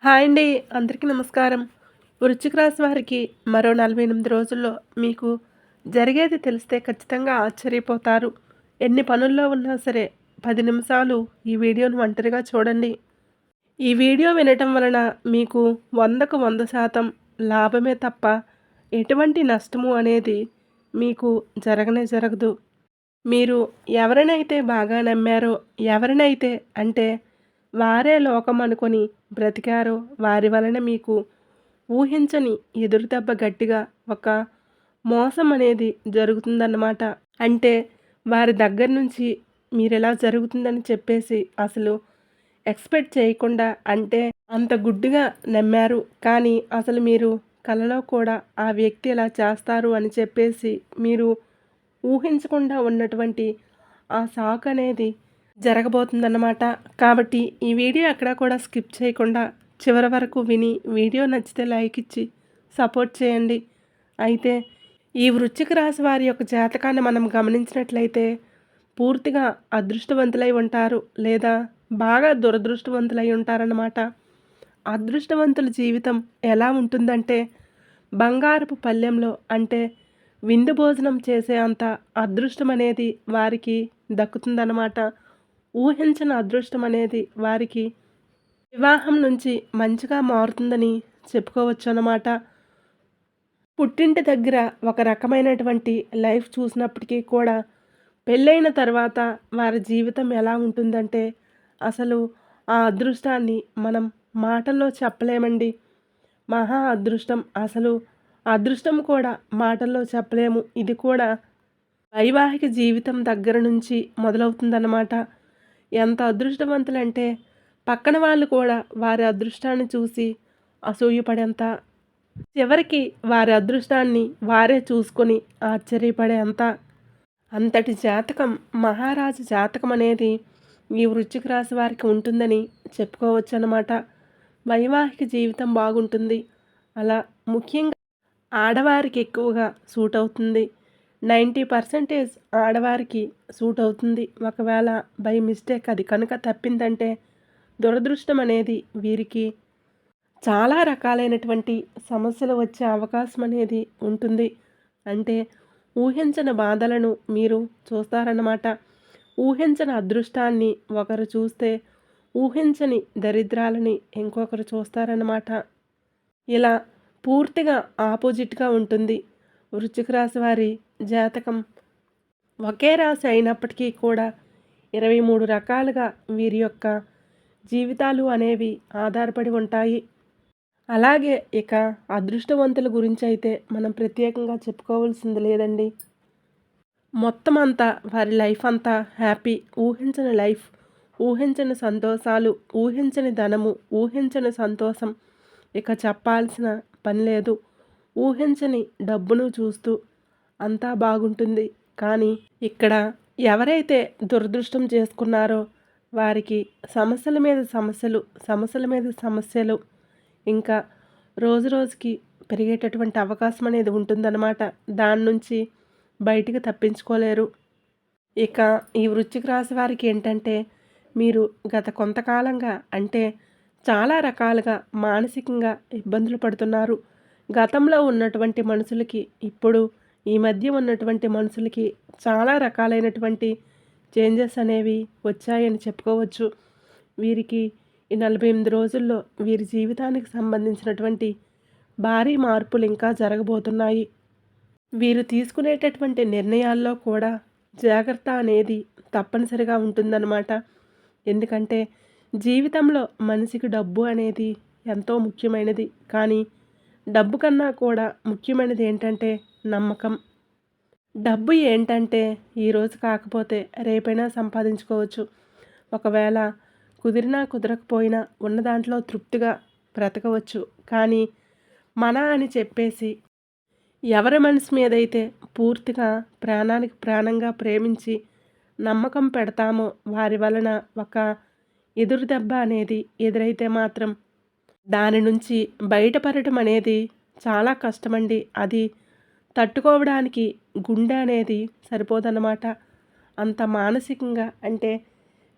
Hi అండి. అందరికీ నమస్కారం. వృశ్చిక రాశి వారికి మరో 48 రోజుల్లో మీకు జరిగేది తెలిస్తే ఖచ్చితంగా ఆశ్చర్యపోతారు. ఎన్ని పనుల్లో ఉన్నా సరే 10 నిమిషాలు ఈ వీడియోను ఒంటరిగా చూడండి. ఈ వీడియో వినటం వలన మీకు 100కు 100% లాభమే తప్ప ఎటువంటి నష్టము అనేది మీకు జరగనే జరగదు. మీరు ఎవరినైతే బాగా నమ్మారో, ఎవరినైతే అంటే వారే లోకం అనుకొని బ్రతికారో వారి వలన మీకు ఊహించని ఎదురుదెబ్బ గట్టిగా ఒక మోసం అనేది జరుగుతుందన్నమాట. అంటే వారి దగ్గర నుంచి మీరిలా జరుగుతుందని చెప్పేసి అసలు ఎక్స్‌పెక్ట్ చేయకుండా అంటే అంత గుడ్డిగా నమ్మారు. కానీ అసలు మీరు కలలో కూడా ఆ వ్యక్తి ఇలా చేస్తారు అని చెప్పేసి మీరు ఊహించకుండా ఉన్నటువంటి ఆ షాక్ అనేది జరగబోతుందన్నమాట. కాబట్టి ఈ వీడియో ఎక్కడా కూడా స్కిప్ చేయకుండా చివరి వరకు విని వీడియో నచ్చితే లైక్ ఇచ్చి సపోర్ట్ చేయండి. అయితే ఈ వృశ్చిక రాశి వారి యొక్క జాతకాన్ని మనం గమనించినట్లయితే పూర్తిగా అదృష్టవంతులై ఉంటారు లేదా బాగా దురదృష్టవంతులై ఉంటారన్నమాట. అదృష్టవంతుల జీవితం ఎలా ఉంటుందంటే బంగారపు పళ్ళెంలో అంటే విందు భోజనం చేసే అంత అదృష్టం అనేది వారికి దక్కుతుందన్నమాట. ఊహించని అదృష్టం అనేది వారికి వివాహం నుంచి మంచిగా మారుతుందని చెప్పుకోవచ్చు అన్నమాట. పుట్టింటి దగ్గర ఒక రకమైనటువంటి లైఫ్ చూసినప్పటికీ కూడా పెళ్ళైన తర్వాత వారి జీవితం ఎలా ఉంటుందంటే అసలు ఆ అదృష్టాన్ని మనం మాటల్లో చెప్పలేమండి. మహా అదృష్టం అసలు అదృష్టం కూడా మాటల్లో చెప్పలేము. ఇది కూడా వైవాహిక జీవితం దగ్గర నుంచి మొదలవుతుందన్నమాట. ఎంత అదృష్టవంతులంటే పక్కన వాళ్ళు కూడా వారి అదృష్టాన్ని చూసి అసూయపడేంత, చివరికి వారి అదృష్టాన్ని వారే చూసుకొని ఆశ్చర్యపడేంత అంతటి జాతకం మహారాజు జాతకం అనేది ఈ వృశ్చిక రాశి వారికి ఉంటుందని చెప్పుకోవచ్చు అన్నమాట. వైవాహిక జీవితం బాగుంటుంది. అలా ముఖ్యంగా ఆడవారికి ఎక్కువగా సూట్ అవుతుంది. 90% ఆడవారికి సూట్ అవుతుంది. ఒకవేళ బై మిస్టేక్ అది కనుక తప్పిందంటే దురదృష్టం అనేది వీరికి చాలా రకాలైనటువంటి సమస్యలు వచ్చే అవకాశం అనేది ఉంటుంది. అంటే ఊహించని బాధలను మీరు చూస్తారన్నమాట. ఊహించని అదృష్టాన్ని ఒకరు చూస్తే ఊహించని దరిద్రాలని ఇంకొకరు చూస్తారన్నమాట. ఇలా పూర్తిగా ఆపోజిట్‌గా ఉంటుంది. వృశ్చిక రాశి వారి జాతకం ఒకే రాశి అయినప్పటికీ కూడా 23 రకాలుగా వీరి యొక్క జీవితాలు అనేవి ఆధారపడి ఉంటాయి. అలాగే ఇక అదృష్టవంతుల గురించైతే మనం ప్రత్యేకంగా చెప్పుకోవాల్సింది లేదండి. మొత్తం అంతా వారి లైఫ్ అంతా హ్యాపీ. ఊహించని లైఫ్, ఊహించని సంతోషాలు, ఊహించని ధనము, ఊహించని సంతోషం. ఇక చెప్పాల్సిన పని లేదు. ఊహించని డబ్బును చూస్తూ అంతా బాగుంటుంది. కానీ ఇక్కడ ఎవరైతే దురదృష్టం చేసుకున్నారో వారికి సమస్యల మీద సమస్యలు, సమస్యల మీద సమస్యలు ఇంకా రోజు రోజుకి పెరిగేటటువంటి అవకాశం అనేది ఉంటుందన్నమాట. దాని నుంచి బయటికి తప్పించుకోలేరు. ఇక ఈ వృశ్చిక రాశి వారికి ఏంటంటే మీరు గత కొంతకాలంగా అంటే చాలా రకాలుగా మానసికంగా ఇబ్బందులు పడుతున్నారు. గతంలో ఉన్నటువంటి మనుషులకి ఇప్పుడు ఈ మధ్య ఉన్నటువంటి మనుషులకి చాలా రకాలైనటువంటి చేంజెస్ అనేవి వచ్చాయని చెప్పుకోవచ్చు. వీరికి ఈ 48 రోజుల్లో వీరి జీవితానికి సంబంధించినటువంటి భారీ మార్పులు ఇంకా జరగబోతున్నాయి. వీరు తీసుకునేటటువంటి నిర్ణయాల్లో కూడా జాగ్రత్త అనేది తప్పనిసరిగా ఉంటుందన్నమాట. ఎందుకంటే జీవితంలో మనిషికి డబ్బు అనేది ఎంతో ముఖ్యమైనది. కానీ డబ్బు కన్నా కూడా ముఖ్యమైనది ఏంటంటే నమ్మకం. డబ్బు ఏంటంటే ఈరోజు కాకపోతే రేపైనా సంపాదించుకోవచ్చు. ఒకవేళ కుదిరినా కుదరకపోయినా ఉన్న దాంట్లో తృప్తిగా బ్రతకవచ్చు. కానీ మన అని చెప్పేసి ఎవరి మనసు మీదైతే పూర్తిగా ప్రాణానికి ప్రాణంగా ప్రేమించి నమ్మకం పెడతామో వారి వలన ఒక ఎదురు దెబ్బ అనేది ఎదురైతే మాత్రం దాని నుంచి బయటపడటం అనేది చాలా కష్టమండి. అది తట్టుకోవడానికి గుండె అనేది సరిపోదన్నమాట. అంత మానసికంగా అంటే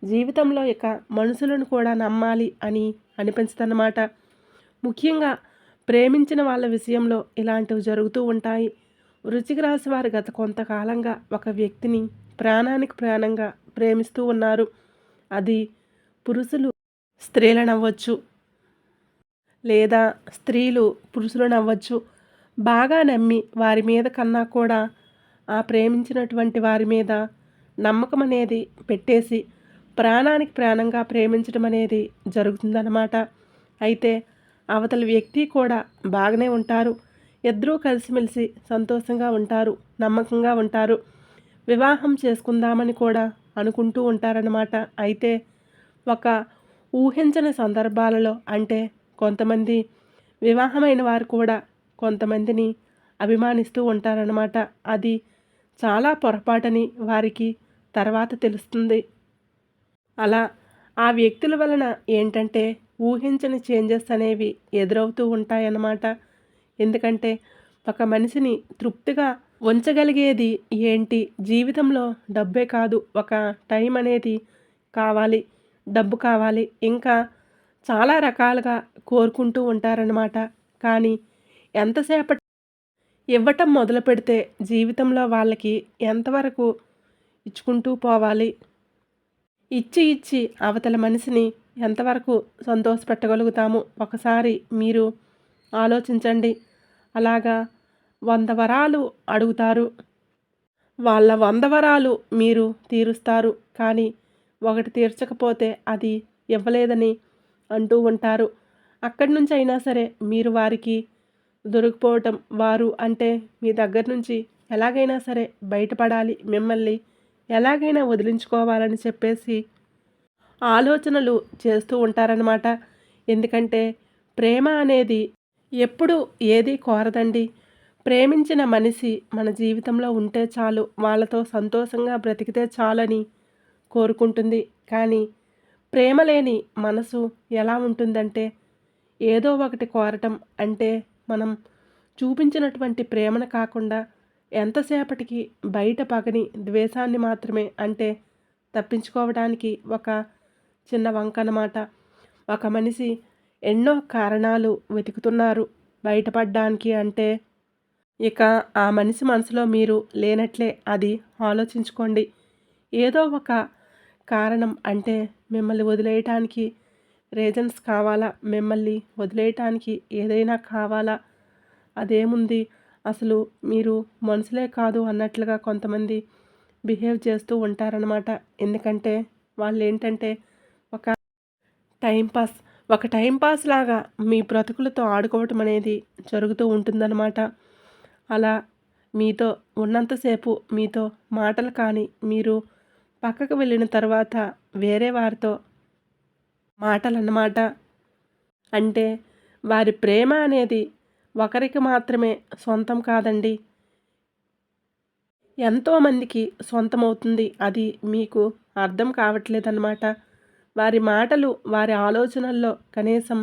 జీవితంలో ఇక మనుషులను కూడా నమ్మాలి అని అనిపించదన్నమాట. ముఖ్యంగా ప్రేమించిన వాళ్ళ విషయంలో ఇలాంటివి జరుగుతూ ఉంటాయి. వృశ్చిక రాశి వారు గత కొంతకాలంగా ఒక వ్యక్తిని ప్రాణానికి ప్రాణంగా ప్రేమిస్తూ ఉన్నారు. అది పురుషులు స్త్రీలనవ్వచ్చు, లేదా స్త్రీలు పురుషులనవ్వచ్చు. బాగా నమ్మి వారి మీద కన్నా కూడా ఆ ప్రేమించినటువంటి వారి మీద నమ్మకం అనేది పెట్టేసి ప్రాణానికి ప్రాణంగా ప్రేమించడం అనేది జరుగుతుందన్నమాట. అయితే అవతల వ్యక్తి కూడా బాగానే ఉంటారు. ఇద్దరూ కలిసిమెలిసి సంతోషంగా ఉంటారు, నమ్మకంగా ఉంటారు. వివాహం చేసుకుందామని కూడా అనుకుంటూ ఉంటారన్నమాట. అయితే ఒక ఊహించని సందర్భాలలో అంటే కొంతమంది వివాహమైన వారు కూడా కొంతమందిని అభిమానిస్తూ ఉంటారన్నమాట. అది చాలా పొరపాటని వారికి తర్వాత తెలుస్తుంది. అలా ఆ వ్యక్తుల వలన ఏంటంటే ఊహించని చేంజెస్ అనేవి ఎదురవుతూ ఉంటాయన్నమాట. ఎందుకంటే ఒక మనిషిని తృప్తిగా ఉంచగలిగేది ఏంటి? జీవితంలో డబ్బే కాదు, ఒక టైం అనేది కావాలి, డబ్బు కావాలి, ఇంకా చాలా రకాలుగా కోరుకుంటూ ఉంటారన్నమాట. కానీ ఎంతసేపటి ఇవ్వటం మొదలుపెడితే జీవితంలో వాళ్ళకి ఎంతవరకు ఇచ్చుకుంటూ పోవాలి? ఇచ్చి ఇచ్చి అవతల మనిషిని ఎంతవరకు సంతోషపెట్టగలుగుతాము? ఒకసారి మీరు ఆలోచించండి. అలాగా 100 వరాలు అడుగుతారు. వాళ్ళ 100 వరాలు మీరు తీరుస్తారు. కానీ ఒకటి తీర్చకపోతే అది ఇవ్వలేదని అంటూ ఉంటారు. అక్కడి నుంచి అయినా సరే మీరు వారికి దొరికిపోవటం, వారు అంటే మీ దగ్గర నుంచి ఎలాగైనా సరే బయటపడాలి, మిమ్మల్ని ఎలాగైనా వదిలించుకోవాలని చెప్పేసి ఆలోచనలు చేస్తూ ఉంటారనమాట. ఎందుకంటే ప్రేమ అనేది ఎప్పుడు ఏది కోరదండి. ప్రేమించిన మనిషి మన జీవితంలో ఉంటే చాలు, వాళ్ళతో సంతోషంగా బ్రతికితే చాలని కోరుకుంటుంది. కానీ ప్రేమ లేని మనసు ఎలా ఉంటుందంటే ఏదో ఒకటి కోరటం అంటే మనం చూపించినటువంటి ప్రేమను కాకుండా ఎంతసేపటికి బయట పగని, ద్వేషాన్ని మాత్రమే అంటే తప్పించుకోవడానికి ఒక చిన్న వంకనమాట. ఒక మనిషి ఎన్నో కారణాలు వెతుకుతున్నారు బయటపడడానికి అంటే ఇక ఆ మనిషి మనసులో మీరు లేనట్లే. అది ఆలోచించుకోండి. ఏదో ఒక కారణం అంటే మిమ్మల్ని వదిలేయటానికి రీజన్స్ కావాలా? మిమ్మల్ని వదిలేయటానికి ఏదైనా కావాలా? అదేముంది? అసలు మీరు మనుషులే కాదు అన్నట్లుగా కొంతమంది బిహేవ్ చేస్తూ ఉంటారనమాట. ఎందుకంటే వాళ్ళేంటంటే ఒక టైం పాస్, ఒక టైం పాస్ లాగా మీ బ్రతుకులతో ఆడుకోవటం అనేది జరుగుతూ ఉంటుందన్నమాట. అలా మీతో ఉన్నంతసేపు మీతో మాటలు కానీ, మీరు పక్కకు వెళ్ళిన తర్వాత వేరే వారితో మాటలన్నమాట. అంటే వారి ప్రేమ అనేది ఒకరికి మాత్రమే సొంతం కాదండి. ఎంతోమందికి సొంతమవుతుంది. అది మీకు అర్థం కావట్లేదన్నమాట. వారి మాటలు, వారి ఆలోచనల్లో కనీసం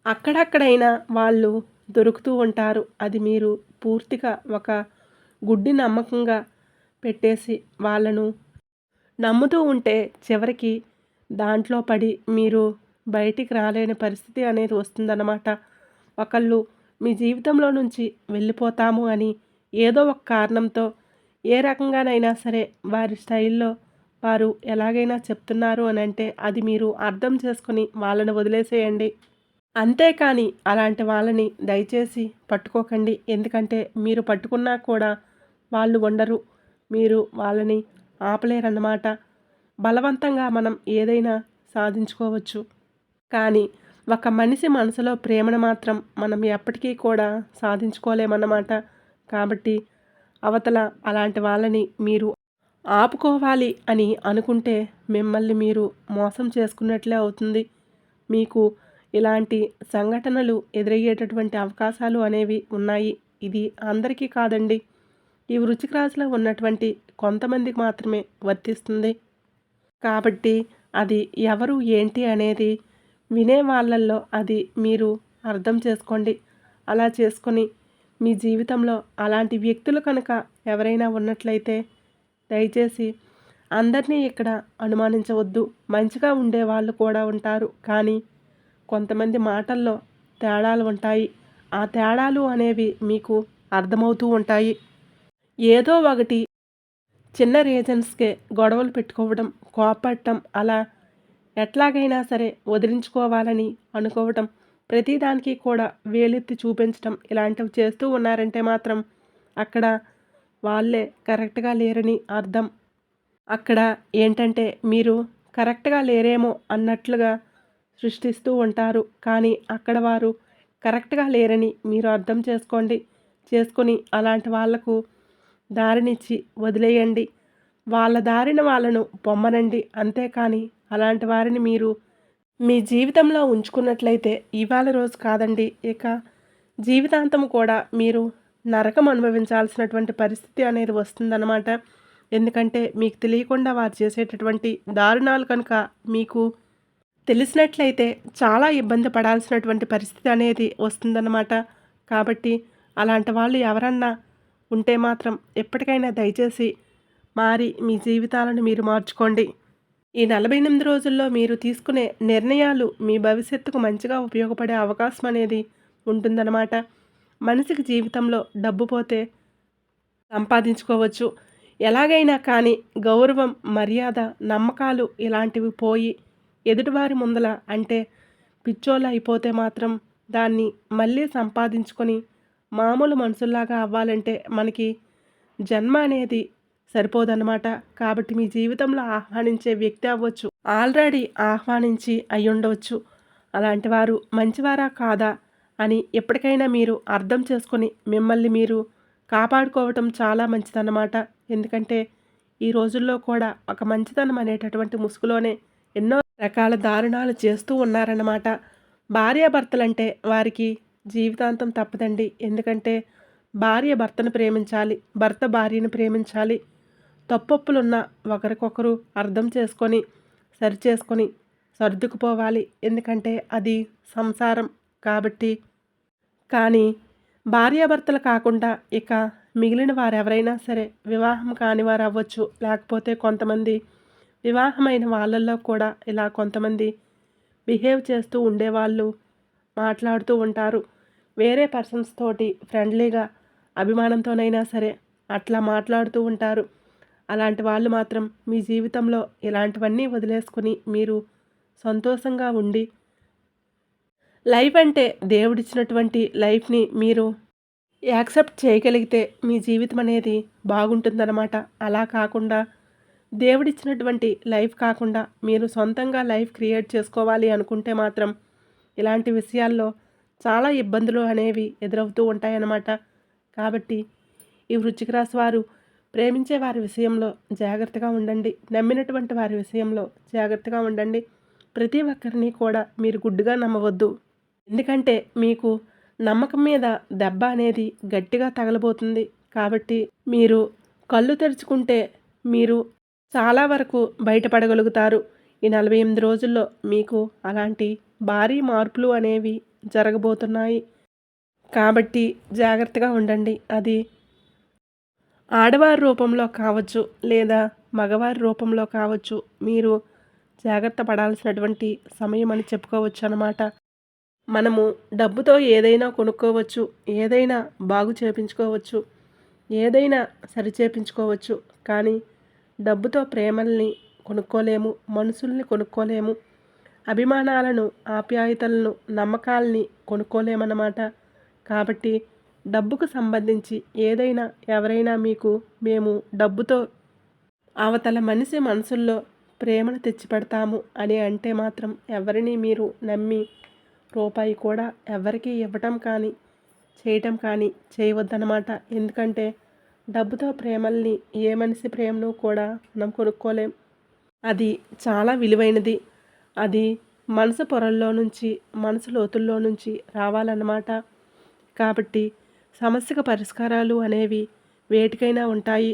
అక్కడక్కడైనా వాళ్ళు దొరుకుతూ ఉంటారు. అది మీరు పూర్తిగా ఒక గుడ్డి నమ్మకంగా పెట్టేసి వాళ్ళను నమ్ముతూ ఉంటే చివరికి దాంట్లో పడి మీరు బయటికి రాలేని పరిస్థితి అనేది వస్తుందన్నమాట. ఒకళ్ళు మీ జీవితంలో నుంచి వెళ్ళిపోతాము అని ఏదో ఒక కారణంతో ఏ రకంగానైనా సరే వారి స్టైల్‌లో వారు ఎలాగైనా చెప్తున్నారు అనంటే అది మీరు అర్థం చేసుకొని వాళ్ళని వదిలేసేయండి. అంతేకాని అలాంటి వాళ్ళని దయచేసి పట్టుకోకండి. ఎందుకంటే మీరు పట్టుకున్నా కూడా వాళ్ళు ఉండరు. మీరు వాళ్ళని ఆపలేరన్నమాట. బలవంతంగా మనం ఏదైనా సాధించుకోవచ్చు. కానీ ఒక మనిషి మనసులో ప్రేమను మాత్రం మనం ఎప్పటికీ కూడా సాధించుకోలేమన్నమాట. కాబట్టి అవతల అలాంటి వాళ్ళని మీరు ఆపుకోవాలి అని అనుకుంటే మిమ్మల్ని మీరు మోసం చేసుకున్నట్లే అవుతుంది. మీకు ఇలాంటి సంఘటనలు ఎదురయ్యేటటువంటి అవకాశాలు అనేవి ఉన్నాయి. ఇది అందరికీ కాదండి. ఈ వృశ్చిక రాశిలో ఉన్నటువంటి కొంతమందికి మాత్రమే వర్తిస్తుంది. కాబట్టి అది ఎవరు ఏంటి అనేది వినే వాళ్ళల్లో అది మీరు అర్థం చేసుకోండి. అలా చేసుకొని మీ జీవితంలో అలాంటి వ్యక్తులు కనుక ఎవరైనా ఉన్నట్లయితే దయచేసి అందరినీ ఇక్కడ అనుమానించవద్దు. మంచిగా ఉండేవాళ్ళు కూడా ఉంటారు. కానీ కొంతమంది మాటల్లో తేడాలు ఉంటాయి. ఆ తేడాలు అనేవి మీకు అర్థమవుతూ ఉంటాయి. ఏదో ఒకటి చిన్న రీజన్స్‌కే గొడవలు పెట్టుకోవడం, కోపపడటం అలా ఎట్లాగైనా సరే వదిలించుకోవాలని అనుకోవటం, ప్రతిదానికి కూడా వేలెత్తి చూపించటం ఇలాంటివి చేస్తూ ఉన్నారంటే మాత్రం అక్కడ వాళ్ళే కరెక్ట్‌గా లేరని అర్థం. అక్కడ ఏంటంటే మీరు కరెక్ట్‌గా లేరేమో అన్నట్లుగా సృష్టిస్తూ ఉంటారు. కానీ అక్కడ వారు కరెక్ట్‌గా లేరని మీరు అర్థం చేసుకోండి. చేసుకొని అలాంటి వాళ్లకు దారినిచ్చి వదిలేయండి. వాళ్ళ దారిన వాళ్ళను పొమ్మనండి. అంతేకాని అలాంటి వారిని మీరు మీ జీవితంలో ఉంచుకున్నట్లయితే ఇవాళ రోజు కాదండి, ఇక జీవితాంతం కూడా మీరు నరకం అనుభవించాల్సినటువంటి పరిస్థితి అనేది వస్తుందన్నమాట. ఎందుకంటే మీకు తెలియకుండా వారు చేసేటటువంటి దారుణాలు కనుక మీకు తెలిసినట్లయితే చాలా ఇబ్బంది పడాల్సినటువంటి పరిస్థితి అనేది వస్తుందన్నమాట. కాబట్టి అలాంటి వాళ్ళు ఎవరన్నా ఉంటే మాత్రం ఎప్పటికైనా దయచేసి మారి మీ జీవితాలను మీరు మార్చుకోండి. ఈ 48 రోజుల్లో మీరు తీసుకునే నిర్ణయాలు మీ భవిష్యత్తుకు మంచిగా ఉపయోగపడే అవకాశం అనేది ఉంటుందన్నమాట. మనిషికి జీవితంలో డబ్బు పోతే సంపాదించుకోవచ్చు. ఎలాగైనా కానీ గౌరవం, మర్యాద, నమ్మకాలు ఇలాంటివి పోయి ఎదుటివారి ముందల అంటే పిచ్చోళ్ళు అయిపోతే మాత్రం దాన్ని మళ్ళీ సంపాదించుకొని మామూలు మనుషుల్లాగా అవ్వాలంటే మనకి జన్మ అనేది సరిపోదన్నమాట. కాబట్టి మీ జీవితంలో ఆహ్వానించే వ్యక్తి అవ్వచ్చు, ఆల్రెడీ ఆహ్వానించి అయ్యుండవచ్చు. అలాంటి వారు మంచివారా కాదా అని ఎప్పటికైనా మీరు అర్థం చేసుకొని మిమ్మల్ని మీరు కాపాడుకోవటం చాలా మంచిదన్నమాట. ఎందుకంటే ఈ రోజుల్లో కూడా ఒక మంచితనం అనేటటువంటి ముసుగులోనే ఎన్నో రకాల దారుణాలు చేస్తూ ఉన్నారన్నమాట. భార్యాభర్తలంటే వారికి జీవితాంతం తప్పదండి. ఎందుకంటే భార్య భర్తను ప్రేమించాలి, భర్త భార్యను ప్రేమించాలి. తప్పొప్పులున్న ఒకరికొకరు అర్థం చేసుకొని సరిచేసుకొని సర్దుకుపోవాలి. ఎందుకంటే అది సంసారం కాబట్టి. కానీ భార్యాభర్తలు కాకుండా ఇక మిగిలిన వారెవరైనా సరే వివాహం కాని వారు అవ్వచ్చు, లేకపోతే కొంతమంది వివాహమైన వాళ్ళల్లో కూడా ఇలా కొంతమంది బిహేవ్ చేస్తూ ఉండేవాళ్ళు మాట్లాడుతూ ఉంటారు. వేరే పర్సన్స్ తోటి ఫ్రెండ్లీగా అభిమానంతోనైనా సరే అట్లా మాట్లాడుతూ ఉంటారు. అలాంటి వాళ్ళు మాత్రం మీ జీవితంలో ఇలాంటివన్నీ వదిలేసుకొని మీరు సంతోషంగా ఉండి లైఫ్ అంటే దేవుడిచ్చినటువంటి లైఫ్‌ని మీరు యాక్సెప్ట్ చేయగలిగితే మీ జీవితం అనేది బాగుంటుందన్నమాట. అలా కాకుండా దేవుడిచ్చినటువంటి లైఫ్ కాకుండా మీరు సొంతంగా లైఫ్ క్రియేట్ చేసుకోవాలి అనుకుంటే మాత్రం ఇలాంటి విషయాల్లో చాలా ఇబ్బందులు అనేవి ఎదురవుతూ ఉంటాయన్నమాట. కాబట్టి ఈ వృశ్చిక రాశి వారు ప్రేమించే వారి విషయంలో జాగ్రత్తగా ఉండండి. నమ్మినటువంటి వారి విషయంలో జాగ్రత్తగా ఉండండి. ప్రతి ఒక్కరిని కూడా మీరు గుడ్డిగా నమ్మవద్దు. ఎందుకంటే మీకు నమ్మకం మీద దెబ్బ అనేది గట్టిగా తగలబోతుంది. కాబట్టి మీరు కళ్ళు తెరుచుకుంటే మీరు చాలా వరకు బయటపడగలుగుతారు. ఈ 48 రోజుల్లో మీకు అలాంటి భారీ మార్పులు అనేవి జరగబోతున్నాయి. కాబట్టి జాగ్రత్తగా ఉండండి. అది ఆడవారి రూపంలో కావచ్చు, లేదా మగవారి రూపంలో కావచ్చు. మీరు జాగ్రత్త పడాల్సినటువంటి సమయం అని చెప్పుకోవచ్చు అన్నమాట. మనము డబ్బుతో ఏదైనా కొనుక్కోవచ్చు, ఏదైనా బాగు చేపించుకోవచ్చు, ఏదైనా సరిచేపించుకోవచ్చు. కానీ డబ్బుతో ప్రేమల్ని కొనుక్కోలేము, మనుషుల్ని కొనుక్కోలేము, అభిమానాలను, ఆప్యాయతలను, నమ్మకాల్ని కొనుక్కోలేమన్నమాట. కాబట్టి డబ్బుకు సంబంధించి ఏదైనా ఎవరైనా మీకు మేము డబ్బుతో అవతల మనిషి మనసుల్లో ప్రేమను తెచ్చిపెడతాము అని అంటే మాత్రం ఎవరిని మీరు నమ్మి రూపాయి కూడా ఎవరికీ ఇవ్వటం కానీ చేయటం కానీ చేయవద్దన్నమాట. ఎందుకంటే డబ్బుతో ప్రేమల్ని ఏ మనిషి ప్రేమను కూడా మనం కొనుక్కోలేం. అది చాలా విలువైనది. అది మనసు పొరల్లో నుంచి, మనసు లోతుల్లో నుంచి రావాలన్నమాట. కాబట్టి సమస్యకు పరిష్కారాలు అనేవి వేటికైనా ఉంటాయి.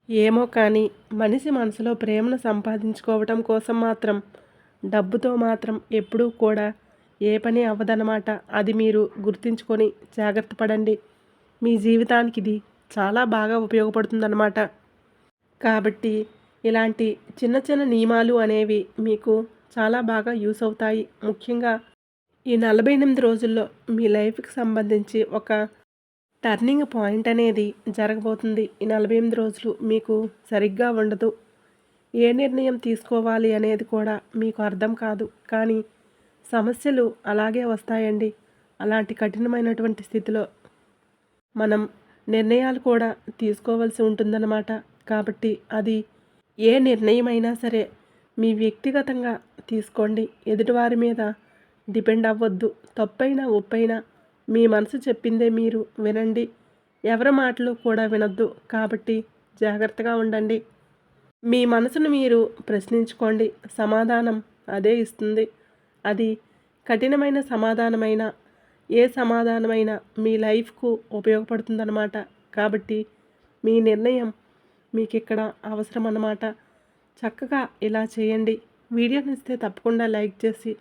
ఏమో కానీ మనిషి మనసులో ప్రేమను సంపాదించుకోవటం కోసం మాత్రం డబ్బుతో మాత్రం ఎప్పుడూ కూడా ఏ పని అవ్వదన్నమాట. అది మీరు గుర్తుంచుకొని జాగ్రత్త పడండి. మీ జీవితానికి ఇది చాలా బాగా ఉపయోగపడుతుందన్నమాట. కాబట్టి ఇలాంటి చిన్న చిన్న నియమాలు అనేవి మీకు చాలా బాగా యూస్ అవుతాయి. ముఖ్యంగా ఈ 48 రోజుల్లో మీ లైఫ్‌కి సంబంధించి ఒక టర్నింగ్ పాయింట్ అనేది జరగబోతుంది. ఈ 48 రోజులు మీకు సరిగ్గా ఉండదు. ఏ నిర్ణయం తీసుకోవాలి అనేది కూడా మీకు అర్థం కాదు. కానీ సమస్యలు అలాగే వస్తాయండి. అలాంటి కఠినమైనటువంటి స్థితిలో మనం నిర్ణయాలు కూడా తీసుకోవాల్సి ఉంటుందన్నమాట. కాబట్టి అది ఏ నిర్ణయమైనా సరే మీ వ్యక్తిగతంగా తీసుకోండి. ఎదుటివారి మీద డిపెండ్ అవ్వద్దు. తప్పైనా, ఒప్పైనా మీ మనసు చెప్పిందే మీరు వినండి. ఎవరి మాటలు కూడా వినొద్దు. కాబట్టి జాగ్రత్తగా ఉండండి. మీ మనసును మీరు ప్రశ్నించుకోండి. సమాధానం అదే ఇస్తుంది. అది కఠినమైన సమాధానమైనా, ఏ సమాధానమైనా మీ లైఫ్‌కు ఉపయోగపడుతుందన్నమాట. కాబట్టి మీ నిర్ణయం మీకిక్కడ అవసరమన్నమాట. చక్కగా ఇలా చేయండి. వీడియో నచ్చితే తప్పకుండా లైక్ చేసి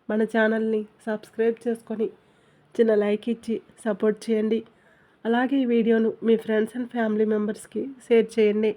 మన ఛానల్ని సబ్స్క్రైబ్ చేసుకొని చిన్న లైక్ ఇచ్చి సపోర్ట్ చేయండి. అలాగే ఈ వీడియోను మీ ఫ్రెండ్స్ అండ్ ఫ్యామిలీ మెంబర్స్కి షేర్ చేయండి.